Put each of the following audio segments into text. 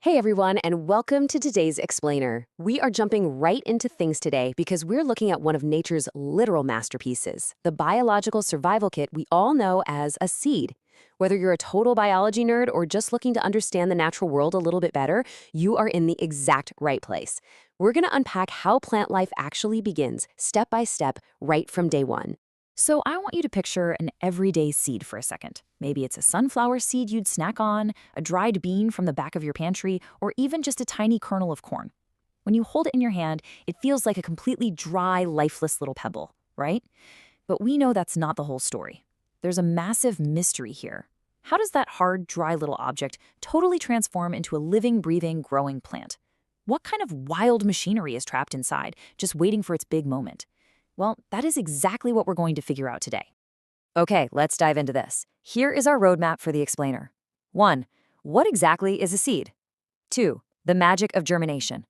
Hey everyone, and welcome to today's Explainer. We are jumping right into things today because we're looking at one of nature's literal masterpieces, the biological survival kit we all know as a seed. Whether you're a total biology nerd or just looking to understand the natural world a little bit better, you are in the exact right place. We're going to unpack how plant life actually begins, step by step, right from day one. So I want you to picture an everyday seed for a second. Maybe it's a sunflower seed you'd snack on, a dried bean from the back of your pantry, or even just a tiny kernel of corn. When you hold it in your hand, it feels like a completely dry, lifeless little pebble, right? But we know that's not the whole story. There's a massive mystery here. How does that hard, dry little object totally transform into a living, breathing, growing plant? What kind of wild machinery is trapped inside, just waiting for its big moment? Well, that is exactly what we're going to figure out today. Okay, let's dive into this. Here is our roadmap for the explainer. 1. What exactly is a seed? 2. The magic of germination.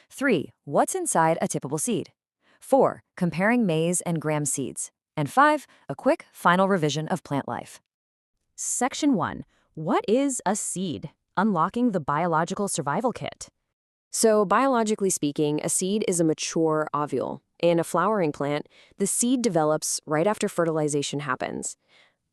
3. What's inside a typical seed? 4. Comparing maize and gram seeds. And 5. A quick final revision of plant life. Section 1. What is a seed? Unlocking the biological survival kit. So, biologically speaking, a seed is a mature ovule. In a flowering plant, the seed develops right after fertilization happens.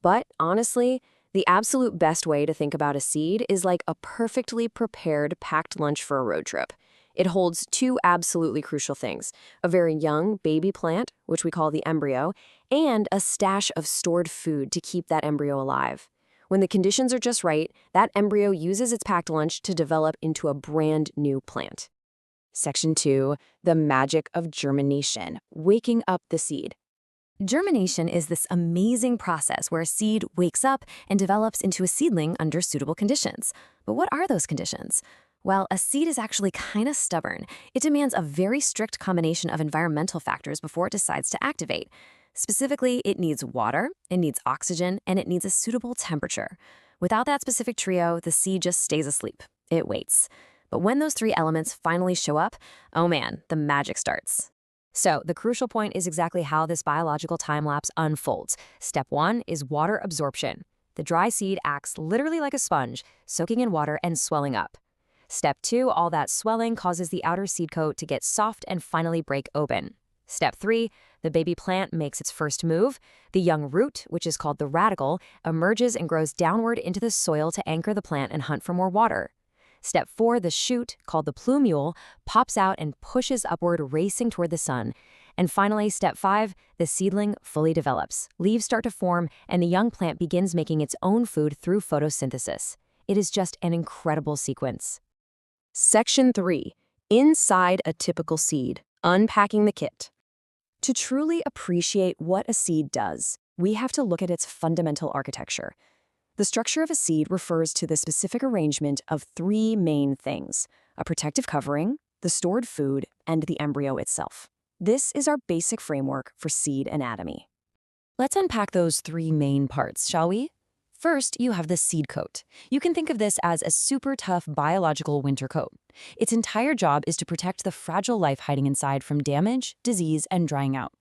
But honestly, the absolute best way to think about a seed is like a perfectly prepared packed lunch for a road trip. It holds two absolutely crucial things: a very young baby plant, which we call the embryo, and a stash of stored food to keep that embryo alive. When the conditions are just right, that embryo uses its packed lunch to develop into a brand new plant. Section 2, the magic of germination, waking up the seed. Germination is this amazing process where a seed wakes up and develops into a seedling under suitable conditions. But what are those conditions? Well, a seed is actually kind of stubborn. It demands a very strict combination of environmental factors before it decides to activate. Specifically, it needs water, it needs oxygen, and it needs a suitable temperature. Without that specific trio, the seed just stays asleep. It waits. But when those three elements finally show up, oh man, the magic starts. So the crucial point is exactly how this biological time-lapse unfolds. Step 1 is water absorption. The dry seed acts literally like a sponge, soaking in water and swelling up. Step 2, all that swelling causes the outer seed coat to get soft and finally break open. Step 3, the baby plant makes its first move. The young root, which is called the radicle, emerges and grows downward into the soil to anchor the plant and hunt for more water. Step 4, the shoot, called the plumule, pops out and pushes upward, racing toward the sun. And finally, step 5, the seedling fully develops. Leaves start to form, and the young plant begins making its own food through photosynthesis. It is just an incredible sequence. Section 3, inside a typical seed, unpacking the kit. To truly appreciate what a seed does, we have to look at its fundamental architecture. The structure of a seed refers to the specific arrangement of three main things: a protective covering, the stored food, and the embryo itself. This is our basic framework for seed anatomy. Let's unpack those three main parts, shall we? First, you have the seed coat. You can think of this as a super tough biological winter coat. Its entire job is to protect the fragile life hiding inside from damage, disease, and drying out.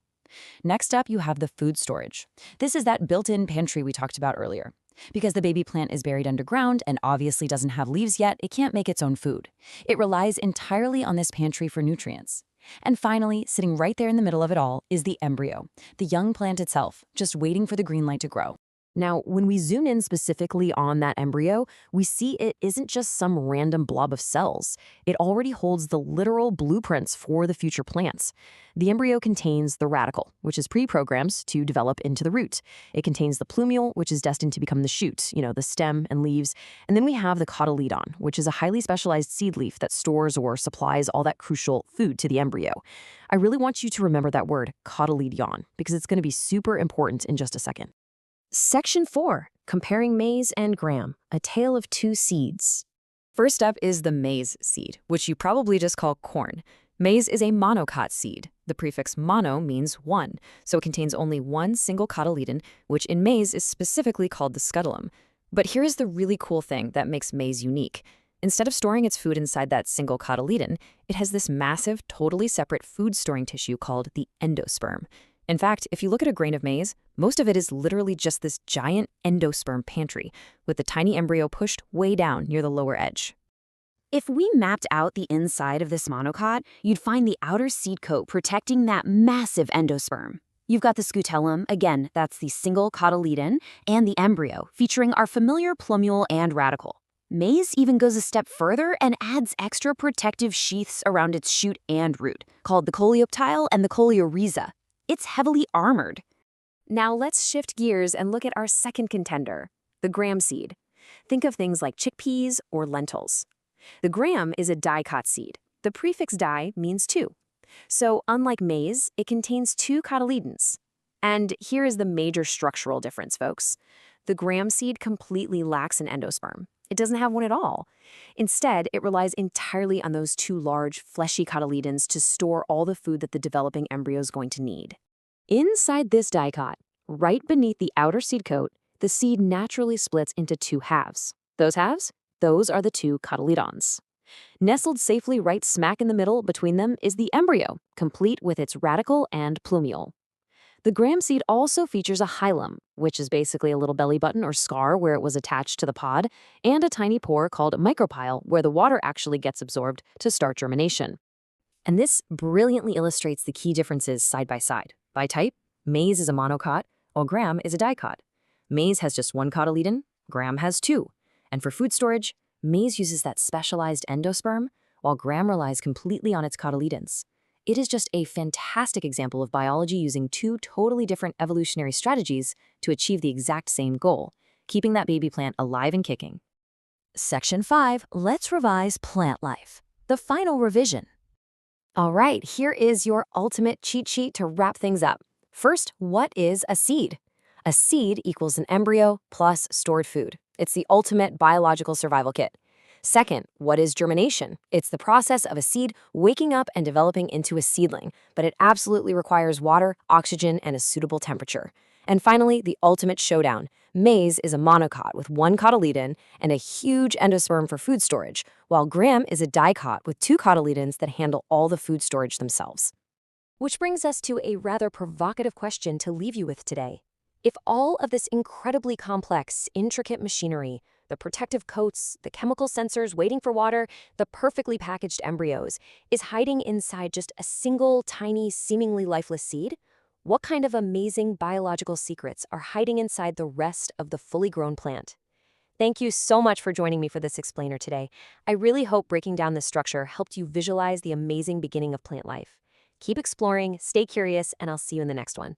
Next up, you have the food storage. This is that built-in pantry we talked about earlier. Because the baby plant is buried underground and obviously doesn't have leaves yet, it can't make its own food. It relies entirely on this pantry for nutrients. And finally, sitting right there in the middle of it all is the embryo, the young plant itself, just waiting for the green light to grow. Now, when we zoom in specifically on that embryo, we see it isn't just some random blob of cells. It already holds the literal blueprints for the future plants. The embryo contains the radicle, which is pre-programmed to develop into the root. It contains the plumule, which is destined to become the shoot, the stem and leaves. And then we have the cotyledon, which is a highly specialized seed leaf that stores or supplies all that crucial food to the embryo. I really want you to remember that word, cotyledon, because it's going to be super important in just a second. Section 4, comparing maize and gram, a tale of two seeds. First up is the maize seed, which you probably just call corn. Maize is a monocot seed. The prefix mono means one, so it contains only one single cotyledon, which in maize is specifically called the scutellum. But here's the really cool thing that makes maize unique. Instead of storing its food inside that single cotyledon, it has this massive, totally separate food-storing tissue called the endosperm. In fact, if you look at a grain of maize, most of it is literally just this giant endosperm pantry, with the tiny embryo pushed way down near the lower edge. If we mapped out the inside of this monocot, you'd find the outer seed coat protecting that massive endosperm. You've got the scutellum, again, that's the single cotyledon, and the embryo, featuring our familiar plumule and radicle. Maize even goes a step further and adds extra protective sheaths around its shoot and root, called the coleoptile and the coleorhiza. It's heavily armored. Now let's shift gears and look at our second contender, the gram seed. Think of things like chickpeas or lentils. The gram is a dicot seed. The prefix di means two. So unlike maize, it contains two cotyledons. And here is the major structural difference, folks. The gram seed completely lacks an endosperm. It doesn't have one at all. Instead, it relies entirely on those two large, fleshy cotyledons to store all the food that the developing embryo is going to need. Inside this dicot, right beneath the outer seed coat, the seed naturally splits into two halves. Those halves? Those are the two cotyledons. Nestled safely right smack in the middle between them is the embryo, complete with its radicle and plumule. The gram seed also features a hilum, which is basically a little belly button or scar where it was attached to the pod, and a tiny pore called a micropyle where the water actually gets absorbed to start germination. And this brilliantly illustrates the key differences side by side. By type, maize is a monocot, while gram is a dicot. Maize has just one cotyledon, gram has two. And for food storage, maize uses that specialized endosperm, while gram relies completely on its cotyledons. It is just a fantastic example of biology using two totally different evolutionary strategies to achieve the exact same goal, keeping that baby plant alive and kicking. Section 5, let's revise plant life. The final revision. All right, here is your ultimate cheat sheet to wrap things up. First, what is a seed? A seed equals an embryo plus stored food. It's the ultimate biological survival kit. Second, what is germination? It's the process of a seed waking up and developing into a seedling, but it absolutely requires water, oxygen, and a suitable temperature. And finally, the ultimate showdown. Maize is a monocot with one cotyledon and a huge endosperm for food storage, while gram is a dicot with two cotyledons that handle all the food storage themselves. Which brings us to a rather provocative question to leave you with today. If all of this incredibly complex, intricate machinery, the protective coats, the chemical sensors waiting for water, the perfectly packaged embryos, is hiding inside just a single, tiny, seemingly lifeless seed, what kind of amazing biological secrets are hiding inside the rest of the fully grown plant? Thank you so much for joining me for this explainer today. I really hope breaking down this structure helped you visualize the amazing beginning of plant life. Keep exploring, stay curious, and I'll see you in the next one.